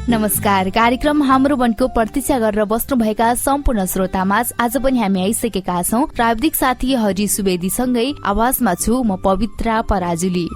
नमस्कार। कार्यक्रम हाम्रो वनको प्रतीक्षा गरेर बस्नुभएका सम्पूर्ण श्रोतामा आज पनि हामी आइसकेका छौं। प्राविधिक साथी हरि सुवेदी सँगै आवाजमा छु म पवित्रा पराजुली।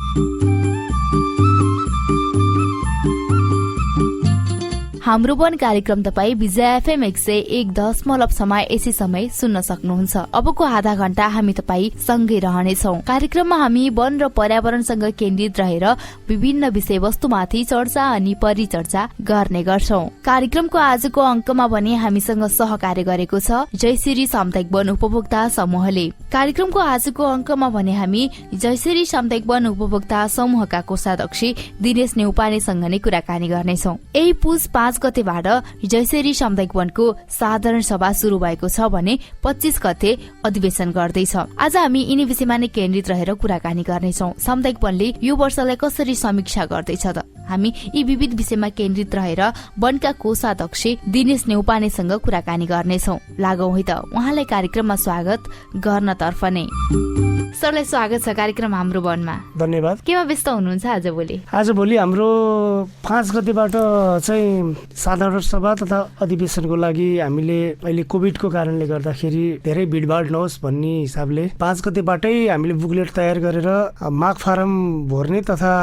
हाम्रो वन कार्यक्रम तपाई विजय एफएम 101.6 एसी समय सुन्न सक्नुहुन्छ। अबको आधा घण्टा हामी तपाई सँगै रहनेछौं। कार्यक्रममा हामी वन र पर्यावरणसँग केन्द्रित रहेर विभिन्न विषयवस्तुमाथि चर्चा अनि परिचर्चा गर्ने गर्छौं। कार्यक्रमको आजको अंकमा भने हामीसँग सहकार्य गरेको छ जयश्री सामुदायिक वन उपभोक्ता समूहले। कार्यक्रमको आजको अंकमा भने हामी जयश्री सामुदायिक वन उपभोक्ता समूहका कोषाध्यक्ष दिनेश नेउपानेसँग नै कुराकानी गर्नेछौं। यही पुस 5 गतेबाट जयश्री सामुदायिक वनको साधारण सभा शुरू भएको छ भने 25 गते अधिवेशन गर्दैछ। आज हामी यिनी विषयमा नै केन्द्रित रहेर कुराकानी गर्नेछौं। सामुदायिक वनले यो वर्षलाई कसरी समीक्षा गर्दैछ त हामी यी विविध विषयमा केन्द्रित रहेर वनका कोषाध्यक्ष दिनेश नेउपानेसँग कुराकानी गर्नेछौं। लागौं है त उहाँलाई कार्यक्रममा स्वागत गर्नतर्फ नै। सरलाई स्वागत छ कार्यक्रम हाम्रो वनमा। धन्यवाद। केमा व्यस्त हुनुहुन्छ आज भोलि हाम्रो 5 गतेबाट चाहिँ साधारण सभा तथा अधिवेशनको लागि हामीले अहिले कोभिडको कारणले गर्दाखेरि धेरै भिडभाड नहोस् भन्ने हिसाबले 5 गतेबाटै हामीले बुकलेट तयार गरेर माग फारम भर्ने तथा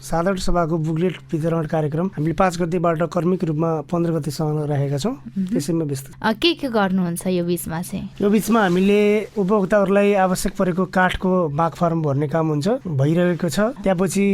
साधारण सभाको बुकलेट वितरण कार्यक्रम हामीले 5 गतेबाट कर्मिक रूपमा 15 गतेसम्म राखेका छौँ। त्यसैमा व्यस्त। के गर्नुहुन्छ यो बीचमा चाहिँ? यो बीचमा हामीले उपभोक्ताहरूलाई आवश्यक परेको काठको माग फारम भर्ने काम हुन्छ, भइरहेको छ। त्यसपछि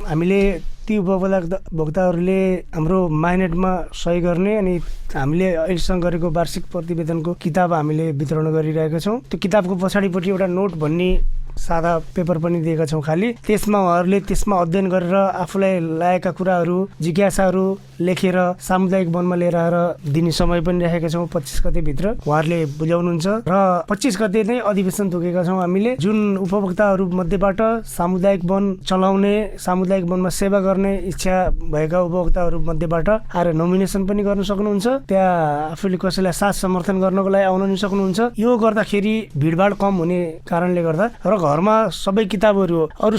हामीले ती उपभोक्ताहरूले हाम्रो माइनेटमा सही गर्ने अनि हामीले अहिलेसम्म गरेको वार्षिक प्रतिवेदनको किताब हामीले वितरण गरिरहेका छौँ। त्यो किताबको पछाडिपट्टि एउटा नोट भन्ने सादा पेपर पनि दिएका छौँ खाली। त्यसमा उहाँहरूले त्यसमा अध्ययन गरेर आफूलाई लागेका कुराहरू जिज्ञासाहरू लेखेर सामुदायिक वनमा लिएर आएर दिने समय पनि राखेका छौँ 25 गतेभित्र उहाँहरूले बुझाउनुहुन्छ। र 25 गते नै अधिवेशन तोकेका छौँ हामीले। जुन उपभोक्ताहरू मध्येबाट सामुदायिक वन चलाउने, सामुदायिक वनमा सेवा गर्ने इच्छा भएका उपभोक्ताहरू मध्येबाट आएर नोमिनेसन पनि गर्न सक्नुहुन्छ। त्यहाँ आफूले कसैलाई साथ समर्थन गर्नको लागि आउन पनि सक्नुहुन्छ। यो गर्दाखेरि भिडभाड कम हुने कारणले गर्दा र घरमा सबै किताबहरू अरू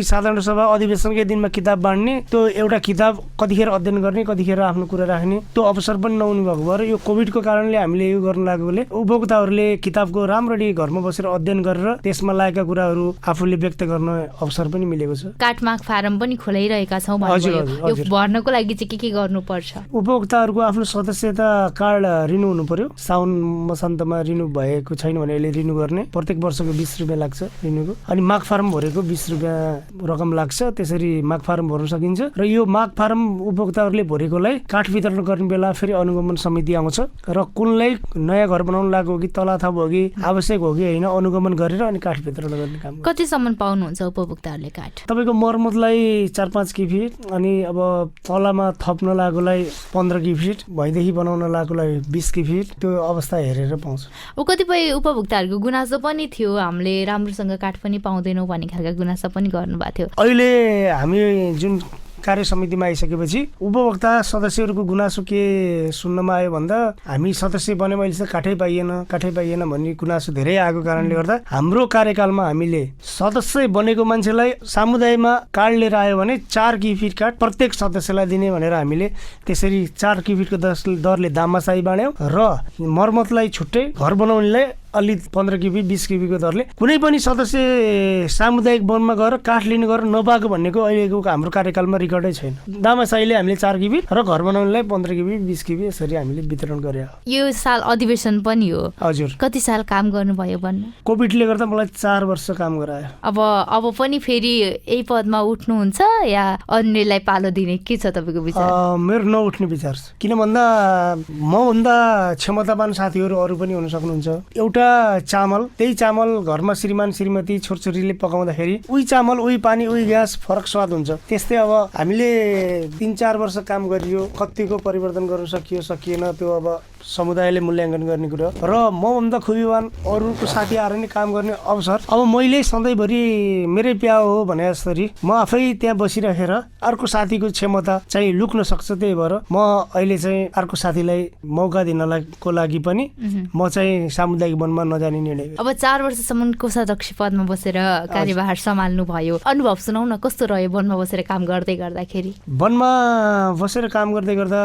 साधारण सभा अधिवेशनकै दिनमा किताब बाँड्ने, त्यो एउटा किताब कतिखेर अध्ययन गर्ने कतिखेर आफ्नो कुरा राख्ने त्यो अवसर पनि नहुने भएको भएर यो कोभिडको कारणले हामीले यो गर्न लागेकोले उपभोक्ताहरूले किताबको राम्ररी घरमा बसेर अध्ययन गरेर त्यसमा लागेका कुराहरू आफूले व्यक्त गर्न अवसर पनि मिलेको छ। काठमाग फारम पनि खोलाइरहेका छौँ भन्नुभयो। यो भर्नको लागि चाहिँ के गर्नुपर्छ? उपभोक्ताहरूको आफ्नो सदस्यता कार्ड रिन्यू हुनु पर्यो। साउन मसान्तमा रिन्यू भएको छैन भने अहिले रिन्यू गर्ने। प्रत्येक वर्षको 20 रुपियाँ लाग्छ रिन्यूको। अनि माग फारम भरेको 20 रुपियाँ रकम लाग्छ। त्यसरी माग फारम भर्न सकिन्छ। र यो माग फारम उपभोक्ताहरूले भरेकोलाई काठ वितरण गर्ने बेला फेरि अनुगमन समिति आउँछ र कुनलाई नयाँ घर बनाउन लागेको हो कि तलाथप हो कि आवश्यक हो कि होइन अनुगमन गरेर अनि काठ वितरण गर्ने काम। कतिसम्म पाउनुहुन्छ उपभोक्ताहरूले काठ? तपाईँको मर्मतलाई 4-5 किफिट अनि अब तलामा थप्न लागेकोलाई 15 किफिट, भइदेखि बनाउन लागेकोलाई 20 किफिट, त्यो अवस्था हेरेर पाउँछ। कतिपय उपभोक्ताहरूको गुनासो पनि थियो हामीले राम्रोसँग काठ पनि पाउँदैनौँ भन्ने खालका गुनासो पनि गर्नुभएको थियो। अहिले हामी जुन कार्य समितिमा आइसकेपछि उपभोक्ता सदस्यहरूको गुनासो के सुन्नमा आयो भन्दा हामी सदस्य बने मैले चाहिँ काठै पाइएन भन्ने गुनासो धेरै आएको कारणले गर्दा हाम्रो कार्यकालमा हामीले सदस्य बनेको मान्छेलाई समुदायमा कार्ड लिएर आयो भने 4 किफिट काठ प्रत्येक सदस्यलाई दिने भनेर हामीले त्यसरी 4 किफिटको दरले दामासाही बाँड्यौँ र मर्मतलाई छुट्टै, घर बनाउनेलाई अलि 15 किफिट 20 किफिटको दरले कुनै पनि सदस्य सामुदायिक वनमा गएर काठ लिने गरेर नपाएको भन्नेको अहिलेको हाम्रो कार्यकालमा रेकर्डै छैन। दामासाहीले हामीले 4 किफिट र घर बनाउनेलाई 15 किफिट 20 किफिट यसरी हामीले वितरण गरे। यो साल अधिवेशन पनि हो। हजुर। कति साल काम गर्नुभयो भन्नु? कोभिडले गर्दा मलाई 4 वर्ष काम गरायो। अब पनि फेरि यही पदमा उठ्नुहुन्छ या अन्यलाई पालो दिने के छ तपाईँको विचार? मेरो नउठ्ने विचार छ। किन भन्दा मभन्दा क्षमतावान साथीहरू अरू पनि हुन सक्नुहुन्छ। एउटा चामल, त्यही चामल घरमा श्रीमान श्रीमती छोरछोरीले पकाउँदाखेरि उही चामल उही पानी उही ग्यास फरक स्वाद हुन्छ। त्यस्तै अब हामीले 3-4 वर्ष काम गरियो, कतिको परिवर्तन गर्न सकियो सकिएन त्यो अब समुदायले मूल्याङ्कन गर्ने कुरा र मभन्दा खुबीवान अरूको साथी आएर नि काम गर्ने अवसर अब मैले सधैँभरि मेरै प्या हो भने जसरी म आफै त्यहाँ बसिराखेर अर्को साथीको क्षमता चाहिँ लुक्न सक्छ। त्यही भएर म अहिले चाहिँ अर्को साथीलाई मौका दिनको लागि पनि म चाहिँ सामुदायिक वनमा नजाने निर्णय। अब 4 वर्षसम्म कोषाध्यक्ष पदमा बसेर कार्यभार सम्हाल्नु भयो, अनुभव सुनाउ न, कस्तो रह्यो वनमा बसेर काम गर्दै गर्दाखेरि? वनमा बसेर काम गर्दै गर्दा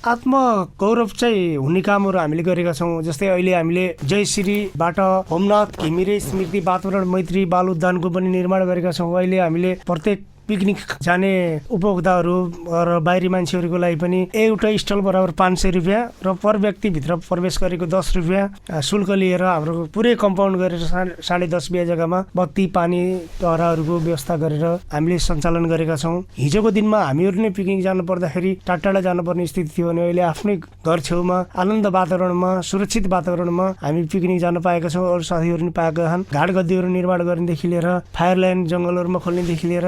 आत्मगौरव चाहिँ हुने कामहरू हामीले गरेका छौँ। जस्तै अहिले हामीले जयश्रीबाट होमनाथ घिमिरे स्मृति वातावरण मैत्री बाल उद्यानको पनि निर्माण गरेका छौँ। अहिले हामीले प्रत्येक पिकनिक जाने उपभोक्ताहरू र बाहिरी मान्छेहरूको लागि पनि एउटा स्टल बराबर 500 रुपियाँ र पर व्यक्तिभित्र प्रवेश गरेको 10 रुपियाँ शुल्क लिएर हाम्रो पुरै कम्पाउन्ड गरेर 10.5 बिघा जग्गामा बत्ती पानी टहराहरूको व्यवस्था गरेर हामीले सञ्चालन गरेका छौँ। हिजोको दिनमा हामीहरू नै पिकनिक जानु पर्दाखेरि टाढा जानुपर्ने स्थिति थियो भने अहिले आफ्नै घर छेउमा आनन्द वातावरणमा सुरक्षित वातावरणमा हामी पिकनिक जान पाएका छौँ। अरू साथीहरू पनि पाएका छन्। घाट गद्दीहरू निर्माण गर्नेदेखि लिएर फायर लाइन जङ्गलहरूमा खोल्नेदेखि लिएर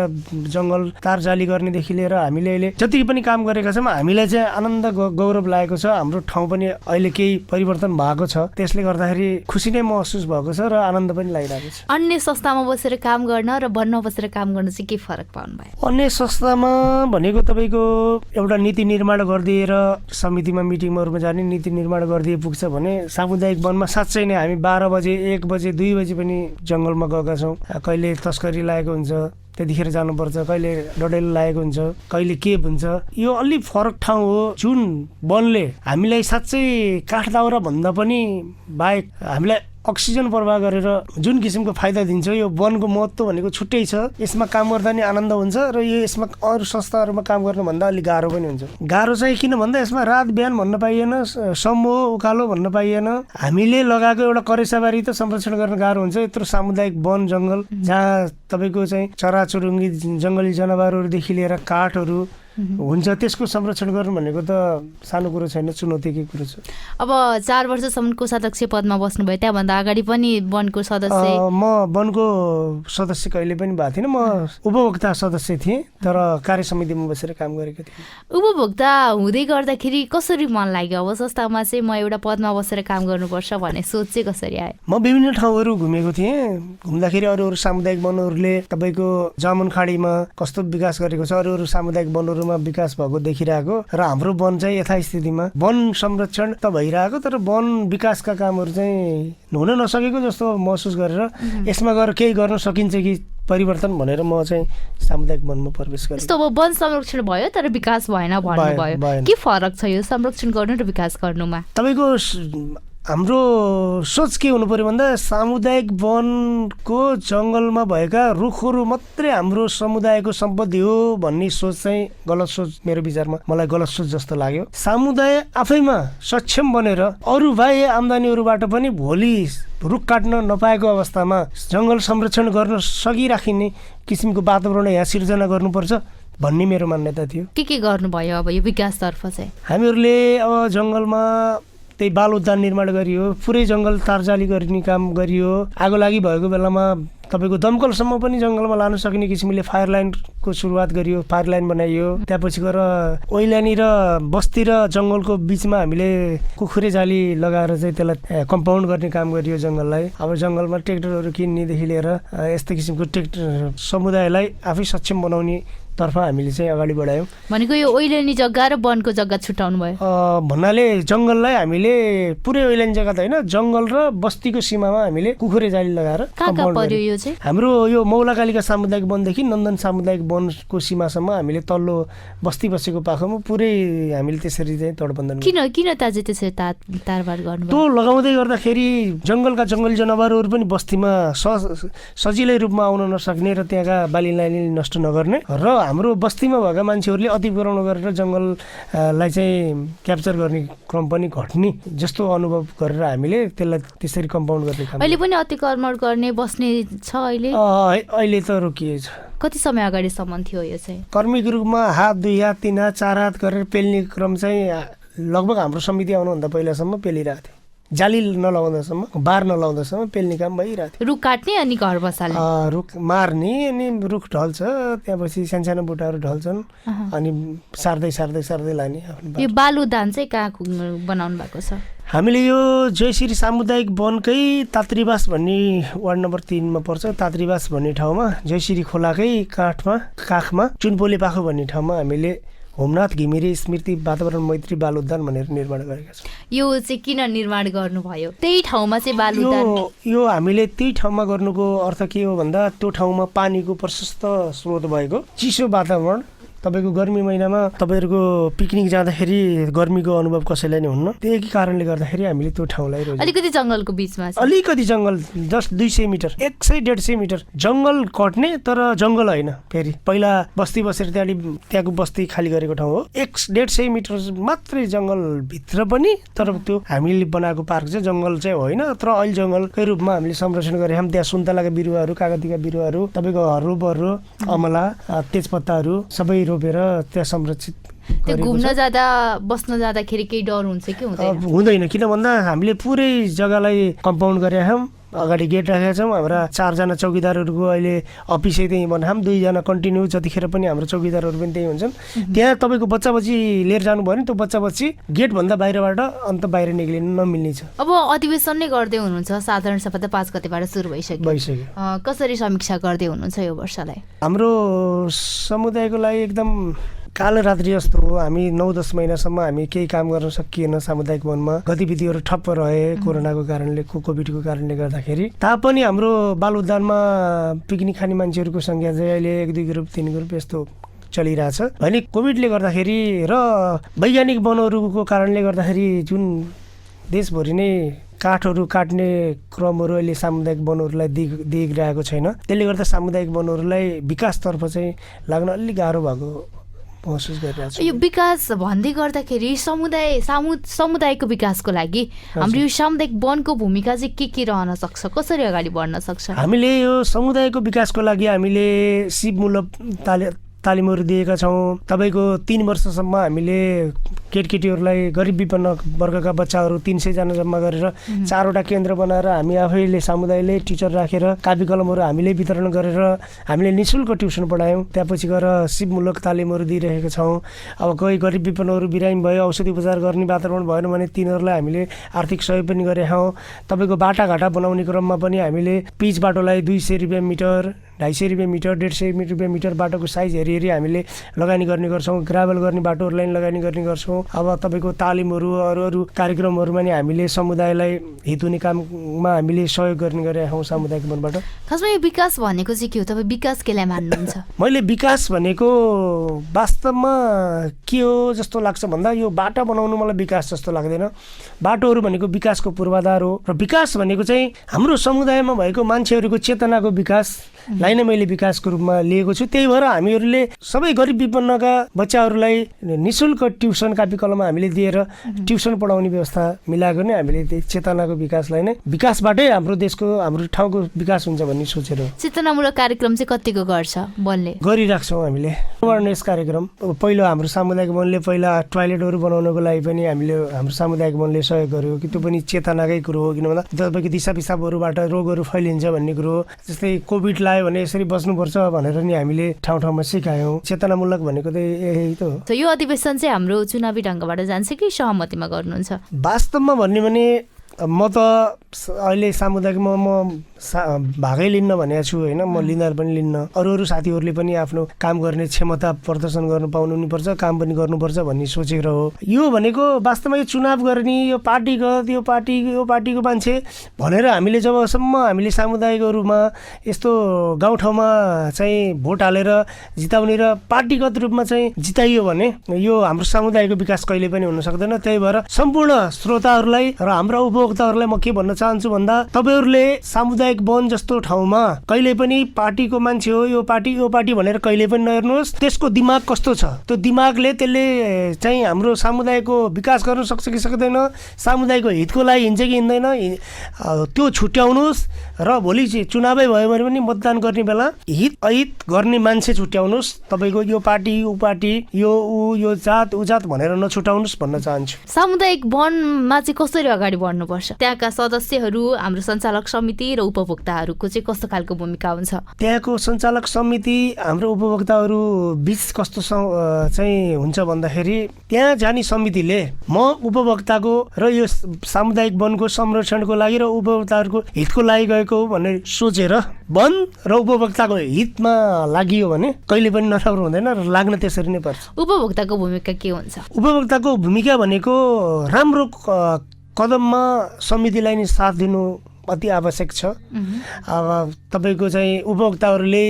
जङ्गल तार जाली गर्नेदेखि लिएर हामीले अहिले जति पनि काम गरेका छौँ हामीलाई चाहिँ आनन्द गौरव लागेको छ। हाम्रो ठाउँ पनि अहिले केही परिवर्तन भएको छ, त्यसले गर्दाखेरि खुसी नै महसुस भएको छ र आनन्द पनि लागिरहेको छ। अन्य संस्थामा बसेर काम गर्न र वनमा बसेर काम गर्न चाहिँ के फरक पाउनु भयो? अन्य संस्थामा भनेको तपाईँको एउटा नीति निर्माण गरिदिएर समितिमा मिटिङहरूमा जाने नीति निर्माण गरिदिए पुग्छ भने सामुदायिक वनमा साँच्चै नै हामी 12 बजे 1 बजे 2 बजे पनि जङ्गलमा गएका छौँ। कहिले तस्करी लागेको हुन्छ त्यतिखेर जानुपर्छ, कहिले डडेलो लागेको हुन्छ, कहिले के हुन्छ। यो अलि फरक ठाउँ हो जुन वनले हामीलाई साँच्चै काठ दाउरा भन्दा पनि बाहेक हामीलाई अक्सिजन प्रवाह गरेर जुन किसिमको फाइदा दिन्छ। यो वनको महत्त्व भनेको छुट्टै छ। यसमा काम गर्दा नि आनन्द हुन्छ र यसमा अरू संस्थाहरूमा काम गर्नुभन्दा अलिक गाह्रो पनि हुन्छ। गाह्रो चाहिँ किन भन्दा यसमा रात बिहान भन्न पाइएन, समूह उकालो भन्न पाइएन। हामीले लगाएको एउटा करेसाबारी त संरक्षण गर्न गाह्रो हुन्छ। यत्रो सामुदायिक वन जङ्गल जहाँ तपाईँको चाहिँ चराचुरुङ्गी जङ्गली जनावरहरूदेखि लिएर काठहरू हुन्छ, त्यसको संरक्षण गर्नु भनेको त सानो कुरो छैन, चुनौतीकै कुरो छ। अब 4 वर्षसम्म कोषाध्यक्ष पदमा बस्नुभयो, त्यहाँभन्दा अगाडि पनि वनको सदस्य? म वनको सदस्य कहिले पनि भएको थिइनँ, म उपभोक्ता सदस्य थिएँ, तर कार्य समितिमा बसेर काम गरेको थिएँ। उपभोक्ता हुँदै गर्दाखेरि कसरी मन लाग्यो? अब संस्थामा चाहिँ म एउटा पदमा बसेर काम गर्नुपर्छ भन्ने सोच चाहिँ कसरी आयो? म विभिन्न ठाउँहरू घुमेको थिएँ। घुम्दाखेरि अरू सामुदायिक वनहरूले तपाईँको जामुनखाडीमा कस्तो विकास गरेको छ, अरू सामुदायिक वनहरू विकास भएको देखिरहेको र हाम्रो वन चाहिँ यथास्थितिमा वन संरक्षण त भइरहेको तर वन विकासका कामहरू चाहिँ हुन नसकेको जस्तो महसुस गरेर यसमा गएर केही गर्न सकिन्छ कि परिवर्तन भनेर म चाहिँ सामुदायिक वनमा प्रवेश गरेँ। यस्तो अब वन संरक्षण भयो तर विकास भएन भन्नुभयो, के फरक छ यो संरक्षण गर्नु र विकास गर्नुमा? तपाईँको हाम्रो सोच के हुनु पर्यो भन्दा सामुदायिक वनको जङ्गलमा भएका रुखहरू मात्रै हाम्रो समुदायको सम्पत्ति हो भन्ने सोच चाहिँ गलत सोच, मेरो विचारमा मलाई गलत सोच जस्तो लाग्यो। समुदाय आफैमा सक्षम बनेर अरू बाह्य आम्दानीहरूबाट पनि भोलि रुख काट्न नपाएको अवस्थामा जङ्गल संरक्षण गर्न सकिराखिने किसिमको वातावरण यहाँ सिर्जना गर्नुपर्छ भन्ने मेरो मान्यता थियो। के गर्नुभयो अब यो विकासतर्फ चाहिँ? हामीहरूले अब जङ्गलमा त्यही बाल उद्यान निर्माण गरियो, पुरै जङ्गल तारजाली गर्ने काम गरियो। आगो लागि भएको बेलामा तपाईँको दमकलसम्म पनि जङ्गलमा लान सकिने किसिमले फायर लाइनको सुरुवात गरियो, फायर लाइन बनाइयो। त्यसपछि गएर ओइलानी र बस्ती र जङ्गलको बिचमा हामीले कुखुरे जाली लगाएर चाहिँ त्यसलाई कम्पाउन्ड गर्ने काम गरियो जङ्गललाई। अब जङ्गलमा ट्र्याक्टरहरू किन्नेदेखि लिएर यस्तो किसिमको ट्र्याक्टर समुदायलाई आफै सक्षम बनाउने तर्फ हामीले चाहिँ अगाडि बढायौँ। भनेको यो ओइलानी जग्गा र वनको जग्गा छुट्याउनु भयो भन्नाले जङ्गललाई हामीले पुरै ओइलानी जग्गा त होइन, जङ्गल र बस्तीको सीमामा हामीले कुखुरे जाली लगाएर हाम्रो यो मौलाकालिका सामुदायिक वनदेखि नन्दन सामुदायिक वनको सीमासम्म हामीले तल्लो बस्ती बसेको पाखोमा पुरै हामीले त्यसरी चाहिँ तडबन्धन। किन ताजे त्यसरी तारबार गर्नु? त्यो लगाउँदै गर्दाखेरि जङ्गलका जङ्गली जनावरहरू पनि बस्तीमा सजिलै रूपमा आउन नसक्ने र त्यहाँका बालीलाई नष्ट नगर्ने र हाम्रो बस्तीमा भएका मान्छेहरूले अतिक्रमण गरेर जङ्गललाई चाहिँ क्याप्चर गर्ने क्रम पनि घट्ने जस्तो अनुभव गरेर हामीले त्यसलाई त्यसरी कम्पाउन्ड गर्ने काम। अहिले पनि अतिक्रमण गर्ने बस्ने छ अहिले त रोकिएछ। कति समय अगाडिसम्म थियो यो चाहिँ? कर्मिक रूपमा हात 2 हात 3 हात 4 हात गरेर पेल्ने क्रम चाहिँ लगभग हाम्रो समिति आउनुभन्दा पहिलासम्म पेलिरहेको थियो। जाली नलाउँदासम्म, बार नलाउँदासम्म पेल्ने काम भइरहेको थियो। रुख काट्ने अनि घर बसाल्ने, रुख मार्ने अनि रुख ढल्छ, त्यहाँपछि सानो बुटाहरू ढल्छन् अनि सार्दै लाने। यो बालुदान चाहिँ कहाँ बनाउनु भएको छ? हामीले यो जयश्री सामुदायिक वनकै तात्रीवास भन्ने वार्ड नम्बर 3 मा पर्छ। तात्रीवास भन्ने ठाउँमा जयश्री खोलाकै काखमा चुनपोले पाखो भन्ने ठाउँमा हामीले होमनाथ घिमिरे स्मृति वातावरण मैत्री बालुदान भनेर निर्माण गरेका छौँ। यो चाहिँ किन निर्माण गर्नुभयो? त्यही ठाउँमा चाहिँ बालुदान यो हामीले त्यही ठाउँमा गर्नुको अर्थ के हो भन्दा त्यो ठाउँमा पानीको प्रशस्त स्रोत भएको, चिसो वातावरण। तपाईँको गर्मी महिनामा तपाईँहरूको पिकनिक जाँदाखेरि गर्मीको अनुभव कसैलाई नै हुन्न। त्यही कारणले गर्दाखेरि हामीले त्यो ठाउँलाई अलिकति जङ्गलको बिचमा छ। अलिकति जङ्गल, जस्ट 200 मिटर, 100-150 मिटर जङ्गल कट्ने, तर जङ्गल होइन। फेरि पहिला बस्ती बसेर त्यहाँको बस्ती खाली गरेको ठाउँ हो। 150 मिटर मात्रै जङ्गलभित्र पनि, तर त्यो हामीले बनाएको पार्क चाहिँ जङ्गल चाहिँ होइन, तर अहिले जङ्गलकै रूपमा हामीले संरक्षण गरेका छौँ। त्यहाँ सुन्तलाका बिरुवाहरू, कागतीका बिरुवाहरू, तपाईँको हर्बहरू, अमला, तेजपत्ताहरू सबै रोपेर त्यहाँ संरक्षित। त्यो घुम्न जाँदा बस्न जाँदाखेरि केही डर हुन्छ कि हुँदैन? किन भन्दा हामीले पुरै जग्गालाई कम्पाउन्ड गरेका छौँ। अगाडि गेट राखेका छौँ। हाम्रा 4जना चौकीदारहरूको अहिले अफिसै त्यहीँ बनाऊँ, 2जना कन्टिन्यू, जतिखेर पनि हाम्रो चौकीदारहरू पनि त्यहीँ हुन्छन्। त्यहाँ तपाईँको बच्चा बच्ची लिएर जानुभयो भने त्यो बच्चा बच्ची गेटभन्दा बाहिरबाट अन्त बाहिर निक्लिन नमिल्ने छ। अब अधिवेशन नै गर्दै हुनुहुन्छ, साधारण सभा त 5 गतेबाट सुरु भइसक्यो। कसरी समीक्षा गर्दै हुनुहुन्छ यो वर्षलाई? हाम्रो समुदायको लागि एकदम कालो रात्रि जस्तो हो। हामी 9-10 महिनासम्म हामी केही काम गर्न सकिएन। सामुदायिक वनमा गतिविधिहरू ठप्प रहे कोरोनाको कारणले, कोभिडको कारणले गर्दाखेरि। तापनि हाम्रो बालुदानमा पिकनिक खाने मान्छेहरूको सङ्ख्या चाहिँ अहिले 1-2 ग्रुप 3 ग्रुप यस्तो चलिरहेछ। भने कोभिडले गर्दाखेरि र वैज्ञानिक वनहरूको कारणले गर्दाखेरि जुन देशभरि नै काठहरू काट्ने क्रमहरू अहिले सामुदायिक वनहरूलाई दिइरहेको छैन। त्यसले गर्दा सामुदायिक वनहरूलाई विकासतर्फ चाहिँ लाग्न अलिक गाह्रो भएको महसुस गरिरहेको छु। यो विकास भन्दै गर्दाखेरि समुदायको विकासको लागि हाम्रो यो सामुदायिक वनको भूमिका चाहिँ के रहन सक्छ? कसरी अगाडि बढ्न सक्छ? हामीले यो समुदायको विकासको लागि हामीले सिपमूलक तालिमहरू दिएका छौँ। तपाईँको 3 वर्षसम्म हामीले केटीहरूलाई गरिब विपन्न वर्गका बच्चाहरू 300जना जम्मा गरेर 4वटा केन्द्र बनाएर हामी आफैले समुदायले टिचर राखेर कापी कलमहरू हामीले वितरण गरेर हामीले निःशुल्क ट्युसन पढायौँ। त्यसपछि गएर सिपमूलक तालिमहरू दिइरहेका छौँ। अब कोही गरिब विपन्नहरू बिरामी भयो, औषधि उपचार गर्ने वातावरण भएन भने तिनीहरूलाई हामीले आर्थिक सहयोग पनि गरेका छौँ। तपाईँको बाटाघाटा बनाउने क्रममा पनि हामीले पिच बाटोलाई 200 रुपियाँ मिटर, 250 रुपियाँ मिटर, 150 रुपियाँ मिटर बाटोको साइज हेरी हामीले लगानी गर्ने गर्छौँ। ग्राभल गर्ने बाटोहरूलाई लगानी गर्ने गर्छौँ। अब तपाईँको तालिमहरू, अरू कार्यक्रमहरूमा नि हामीले समुदायलाई हित हुने काममा हामीले सहयोग गर्ने गरेका छौँ सामुदायिक वनबाट। खासमा यो विकास भनेको चाहिँ के हो? तपाईँ विकास केलाई मान्नुहुन्छ? मैले विकास भनेको वास्तवमा के हो जस्तो लाग्छ भन्दा यो बाटा बनाउनु मलाई विकास जस्तो लाग्दैन। बाटोहरू भनेको विकासको पूर्वाधार हो र विकास भनेको चाहिँ हाम्रो समुदायमा भएको मान्छेहरूको चेतनाको विकासलाई नै मैले विकासको रूपमा लिएको छु। त्यही भएर हामीहरूले सबै गरिब विपन्नका बच्चाहरूलाई निःशुल्क ट्युसन कापी कलम हामीले दिएर ट्युसन पढाउने व्यवस्था मिलाएको नै हामीले त्यही चेतनाको विकासलाई नै विकासबाटै हाम्रो देशको, हाम्रो ठाउँको विकास हुन्छ भन्ने सोचेर। चेतनामूलक कार्यक्रम चाहिँ कतिको गर्छ वनले? गरिराख्छौँ हामीले अवेरनेस कार्यक्रम। पहिलो हाम्रो सामुदायिक वनले पहिला टोयलेटहरू बनाउनको लागि पनि हामीले हाम्रो सामुदायिक वनले सहयोग गर्यो कि त्यो पनि चेतनाकै कुरो हो। किन भन्दा तपाईँको दिसा पिसाबहरूबाट रोगहरू फैलिन्छ भन्ने कुरो हो। जस्तै कोभिड लाग्यो भने यसरी बस्नुपर्छ भनेर नि हामीले ठाउँमा सिकायौँ। चेतनामूलक भनेको त यही त हो। यो अधिवेशन चाहिँ हाम्रो चुनावी ढङ्गबाट जान्छ कि सहमतिमा गर्नुहुन्छ? वास्तवमा भन्ने भने म त अहिले सामुदायिकमा म भागै लिन्न भनेको छु होइन। म लिँदा पनि लिन्न। अरू साथीहरूले पनि आफ्नो काम गर्ने क्षमता प्रदर्शन गर्न पाउनु नि पर्छ, काम पनि गर्नुपर्छ भन्ने सोचेर हो। यो भनेको वास्तवमा यो चुनाव गर्ने, यो पार्टीगत, यो पार्टीको मान्छे भनेर हामीले जबसम्म हामीले सामुदायिकहरूमा यस्तो गाउँठाउँमा चाहिँ भोट हालेर जिताउने र पार्टीगत रूपमा चाहिँ जिताइयो भने यो हाम्रो समुदायको विकास कहिले पनि हुन सक्दैन। त्यही भएर सम्पूर्ण श्रोताहरूलाई र हाम्रा उपभोक्ताहरूलाई म के भन्न चाहन्छु भन्दा तपाईँहरूले सामुदायिक वन जस्तो ठाउँमा कहिले पनि पार्टीको मान्छे हो, यो पार्टी भनेर कहिले पनि नहेर्नुहोस्। त्यसको दिमाग कस्तो छ, त्यो दिमागले त्यसले चाहिँ हाम्रो समुदायको विकास गर्न सक्छ कि सक्दैन, समुदायको हितको लागि हिँड्छ कि हिँड्दैन, त्यो छुट्याउनुहोस्। र भोलि चुनावै भयो भने पनि मतदान गर्ने बेला हित अहित गर्ने मान्छे छुट्याउनुहोस्। तपाईँको यो पार्टी ऊ पार्टी, यो जात ऊ जात भनेर नछुटाउनुहोस् भन्न चाहन्छु। सामुदायिक वनमा चाहिँ कसरी अगाडि बढ्नु गर्नुपर्छ। त्यहाँका सदस्यहरू, हाम्रो सञ्चालक समिति र उपभोक्ताहरूको चाहिँ कस्तो खालको भूमिका हुन्छ? त्यहाँको सञ्चालक समिति हाम्रो उपभोक्ताहरू बीच कस्तो चाहिँ हुन्छ भन्दाखेरि त्यहाँ जाने समितिले म उपभोक्ताको र यो सामुदायिक वनको संरक्षणको लागि र उपभोक्ताहरूको हितको लागि गएको हो भनेर सोचेर वन र उपभोक्ताको हितमा लागियो भने कहिले पनि नराम्रो हुँदैन र लाग्न त्यसरी नै पर्छ। उपभोक्ताको भूमिका के हुन्छ? उपभोक्ताको भूमिका भनेको राम्रो कदममा समितिलाई नै साथ दिनु अति आवश्यक छ। अब तपाईँको चाहिँ उपभोक्ताहरूले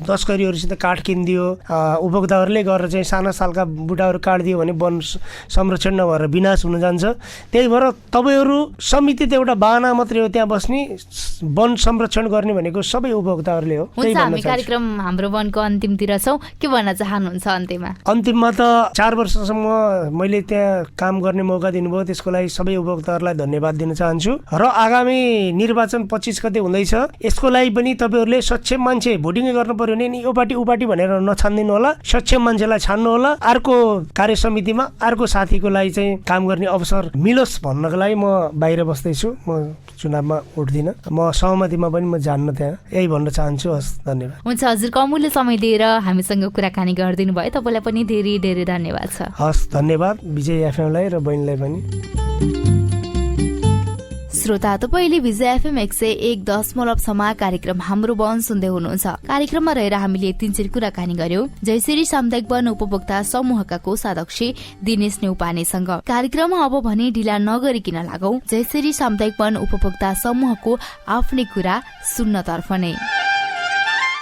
तस्करीहरूसित काठ किनिदियो, उपभोक्ताहरूले गरेर चाहिँ साना सालका बुटाहरू काटिदियो भने वन संरक्षण नभएर विनाश हुन जान्छ। त्यही भएर तपाईँहरू समिति त एउटा बाहना मात्रै हो, त्यहाँ बस्ने वन संरक्षण गर्ने भनेको सबै उपभोक्ताहरूले हो। हुन्छ, हामी कार्यक्रम हाम्रो वनको अन्तिमतिर छौँ, के भन्न चाहनुहुन्छ अन्त्यमा? अन्तिममा त 4 वर्षसम्म मैले त्यहाँ काम गर्ने मौका दिनुभयो, त्यसको लागि सबै उपभोक्ताहरूलाई धन्यवाद दिन चाहन्छु। र आगामी निर्वाचन 25 गते हुँदैछ, यसको लागि पनि तपाईँहरूले सक्षम मान्छे भोटिङ गर्नु पर्यो भने यो पार्टी ऊ पार्टी भनेर नछान्दिनु होला, सक्षम मान्छेलाई छान्नु होला। अर्को कार्य समितिमा अर्को साथीको लागि चाहिँ काम गर्ने अवसर मिलोस् भन्नको लागि म बाहिर बस्दैछु, म चुनावमा उठ्दिनँ, म सहमतिमा पनि म जान्न, त्यहाँ यही भन्न चाहन्छु। हस्, धन्यवाद। हुन्छ, हजुरको अमूल्य समय दिएर हामीसँग कुराकानी गरिदिनु भयो, तपाईँलाई पनि धेरै धेरै धन्यवाद छ। हस्, धन्यवाद विजय एफएमलाई र बहिनीलाई पनि। श्रोता, तपाईँले विजय एफएम 101.6 कार्यक्रम हाम्रो वन सुन्दै हुनुहुन्छ। कार्यक्रममा रहेर हामीले यतिन्चेर कुराकानी गर्यौं जयश्री सामुदायिक वन उपभोक्ता समूहका कोषाध्यक्ष दिनेश नेउपानेसँग। कार्यक्रममा अब भने ढिला नगरिकन लागौं जयश्री सामुदायिक वन उपभोक्ता समूहको आफ्नै कुरा सुन्नतर्फ नै।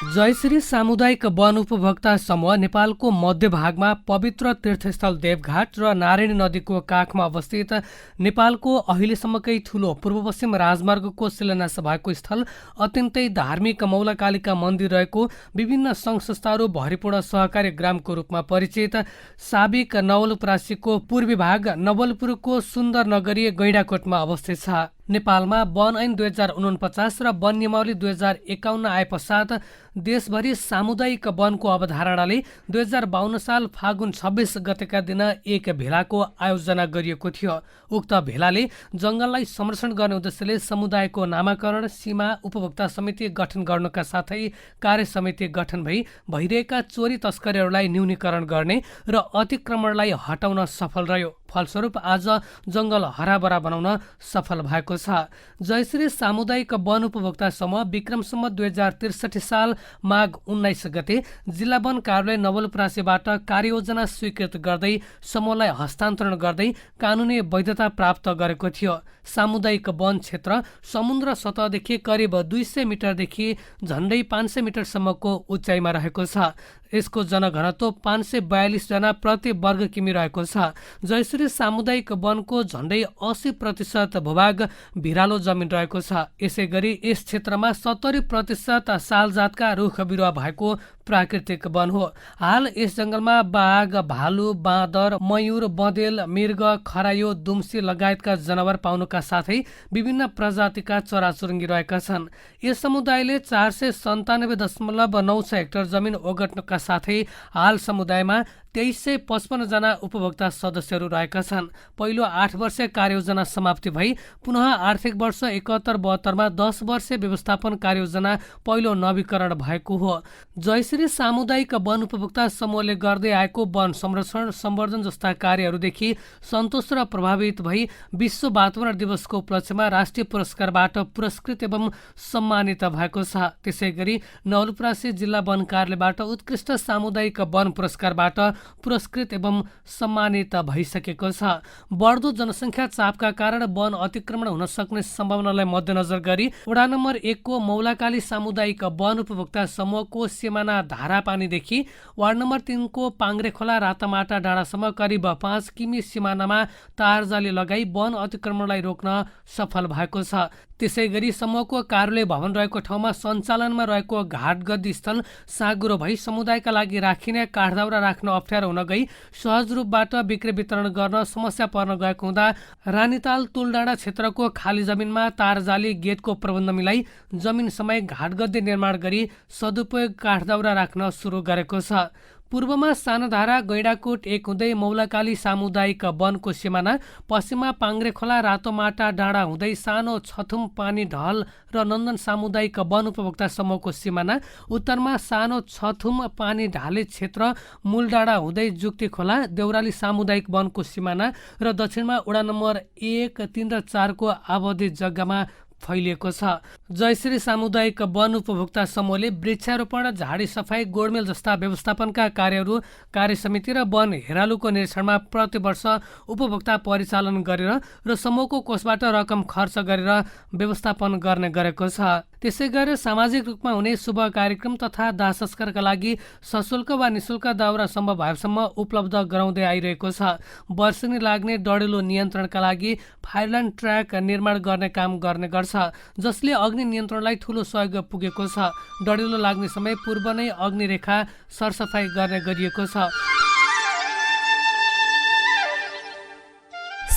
जयश्री सामुदायिक वन उपभोक्ता समूह नेपालको मध्य भागमा पवित्र तीर्थस्थल देवघाट र नारायणी नदीको काखमा अवस्थित नेपालको अहिलेसम्मकै ठूलो पूर्व पश्चिम राजमार्गको शिलान्यास भएको स्थल, अत्यन्तै धार्मिक मौलाकालिका मन्दिर रहेको, विभिन्न सङ्घ संस्थाहरू भरिपूर्ण सहकारी ग्रामको रूपमा परिचित साबिक नवलपरासीको पूर्वी भाग नवलपुरको सुन्दर नगरी गैंडाकोटमा अवस्थित छ। नेपालमा वन ऐन 2049 र वन नियमावली 2051 आए पश्चात देशभरि सामुदायिक वनको अवधारणाले 2052 साल फागुन 26 गतेका दिन एक भेलाको आयोजना गरिएको थियो। उक्त भेलाले जंगललाई संरक्षण गर्ने उद्देश्यले समुदायको नामाकरण, सीमा, उपभोक्ता समिति गठन गर्नका साथै कार्य समिति गठन भइरहेका चोरी तस्करीहरूलाई न्यूनीकरण गर्ने र अतिक्रमणलाई हटाउन सफल रह्यो। फलस्वरूप आज जंगल हराभरा बनाउन सफल भएको छ। जयश्री सामुदायिक वन उपभोक्ता समूह विक्रमसम्म 2063 साल माघ 19 गते जिल्ला वन कार्यालय नवलपरासीबाट कार्ययोजना स्वीकृत गर्दै समूहलाई हस्तान्तरण गर्दै कानुनी वैधता प्राप्त गरेको थियो। सामुदायिक वन क्षेत्र समुद्र सतहदेखि करिब 200 मिटरदेखि झण्डै 500 मिटरसम्मको उचाइमा रहेको छ। यसको जनघनत्व 542 जना प्रति वर्ग किमी रहेको छ। जयश्री सामुदायिक वनको झण्डै 80% भूभाग भिरालो जमिन रहेको छ। यसै गरी यस क्षेत्रमा 70% सालजातका रुख बिरुवा भएको प्राकृतिक वन हो। हाल यस जंगलमा बाघ, भालु, बाँदर, मयूर, बँदेल, मृग, खरायो, दुम्सी लगायतका जनावर पाउनुका साथै विभिन्न प्रजातिका चराचुरुङ्गी रहेका छन्। यस समुदायले 497.96 हेक्टर जमिन ओगट्नका साथै हाल समुदायमा 2355 जना उपभोक्ता सदस्यहरू रहेका छन्। पहिलो 8 वर्षीय कार्ययोजना समाप्ति भई पुनः आर्थिक वर्ष 71-72 मा 10 वर्षीय व्यवस्थापन कार्ययोजना पहिलो नवीकरण भएको हो। जयश्री सामुदायिक वन उपभोक्ता समूहले गर्दै आएको वन संरक्षण, सम्वर्धन जस्ता कार्यहरूदेखि सन्तोष र प्रभावित भई विश्व वातावरण दिवसको उपलक्ष्यमा राष्ट्रिय पुरस्कारबाट पुरस्कृत एवं सम्मानित भएको छ। त्यसैगरी नवलपरासी जिल्ला वन कार्यालयबाट उत्कृष्ट सामुदायिक वन पुरस्कारबाट पुरस्कृत एवं सम्मानित भइसकेको छ। बढ्दो जनसङ्ख्या चापका कारण वन अतिक्रमण हुन सक्ने सम्भावनालाई मध्यनजर गरी वडा नम्बर 1 को मौलाकाली सामुदायिक वन उपभोक्ता समूहको सिमाना धारापानीदेखि वार्ड नम्बर 3 को पाङ्ग्रेखोला रातामाटा डाँडासम्म करिब 5 किमी सिमानामा तारजाली लगाई वन अतिक्रमणलाई रोक्न सफल भएको छ। त्यसैगरी समूहको कार्यालय भवन रहेको ठाउँमा सञ्चालनमा रहेको घाटगद्दी स्थल साँगुरो भई समुदायका लागि राखिने काठदाउरा राख्न अप्ठ्यारो हुन गई सहज रूपबाट बिक्री वितरण गर्न समस्या पर्न गएको हुँदा रानीताल तुलडाँडा क्षेत्रको खाली जमिनमा तारजाली गेटको प्रबन्ध मिलाई जमिन समय घाटगद्दी निर्माण गरी सदुपयोग काठदाउरा राख्न सुरु गरेको छ। पूर्वमा सानाधारा गैडाकोट 1 हुँदै मौलाकाली सामुदायिक वनको सिमाना, पश्चिममा पाङ्ग्रे खोला रातोमाटा डाँडा हुँदै सानो छथुम पानी ढल र नन्दन सामुदायिक वन उपभोक्ता समूहको सिमाना, उत्तरमा सानो छथुम पानी ढाले क्षेत्र मूलडाँडा हुँदै जुक्ती खोला देउराली सामुदायिक वनको सिमाना र दक्षिणमा वडा नम्बर 1, 3 र 4 को आबादी जग्गामा फैलिएको छ। जयश्री सामुदायिक वन उपभोक्ता समूहले वृक्षारोपण, झाडी सफाई, गोडमेल जस्ता व्यवस्थापनका कार्यहरू कार्य समिति र वन हेरालुको निरीक्षणमा प्रतिवर्ष उपभोक्ता परिचालन गरेर र समूहको कोषबाट रकम खर्च गरेर व्यवस्थापन गर्ने गरेको छ। त्यसै गरेर सामाजिक रूपमा हुने शुभ कार्यक्रम तथा दाह संस्कारका लागि सशुल्क वा निशुल्क दाउरा सम्भव भएसम्म उपलब्ध गराउँदै आइरहेको छ। वर्षेनी लाग्ने डढेलो नियन्त्रणका लागि फायरलाइन ट्र्याक निर्माण गर्ने काम गर्ने गर्छ, जसले अग्नि नियन्त्रणलाई ठूलो सहयोग पुगेको छ। डढेलो लाग्ने समय पूर्व नै अग्निरेखा सरसफाई गर्ने गरिएको छ।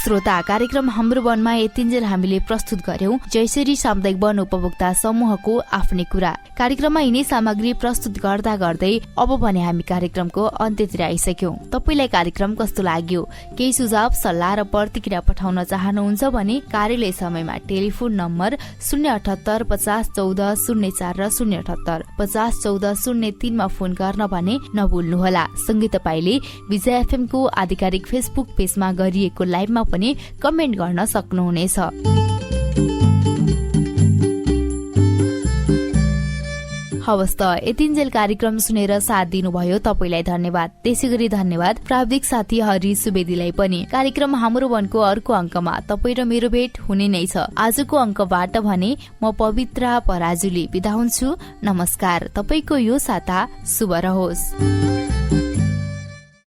श्रोता, कार्यक्रम हाम्रो वनमा यतिन्जेल हामीले प्रस्तुत गर्यौं जयश्री सामुदायिक वन उपभोक्ता समूहको आफ्नै कुरा। कार्यक्रममा यिनै सामग्री प्रस्तुत गर्दा गर्दै अब भने हामी कार्यक्रमको अन्त्यतिर आइसक्यौं। तपाईलाई कार्यक्रम कस्तो लाग्यो? केही सुझाव, सल्लाह र प्रतिक्रिया पठाउन चाहनुहुन्छ भने कार्यालय समयमा टेलिफोन नम्बर 078 50 14 04 र 078 50 14 03 मा फोन गर्न भने नभुल्नुहोला। सँगै तपाईले विजय एफएम को आधिकारिक फेसबुक पेजमा गरिएको लाइभमा पनि कमेन्ट गर्न सक्नुहुनेछ। हवस् त, यतिन्जेल कार्यक्रम सुनेर साथ दिनुभयो तपाईलाई धन्यवाद। त्यसैगरी धन्यवाद प्राविधिक साथी हरि सुवेदीलाई पनि। कार्यक्रम हाम्रो वनको अर्को अङ्कमा तपाईँ र मेरो भेट हुने नै छ। आजको अङ्कबाट भने म पवित्रा पराजुली बिदा हुन्छु। नमस्कार। तपाईको यो साता शुभ रहोस्।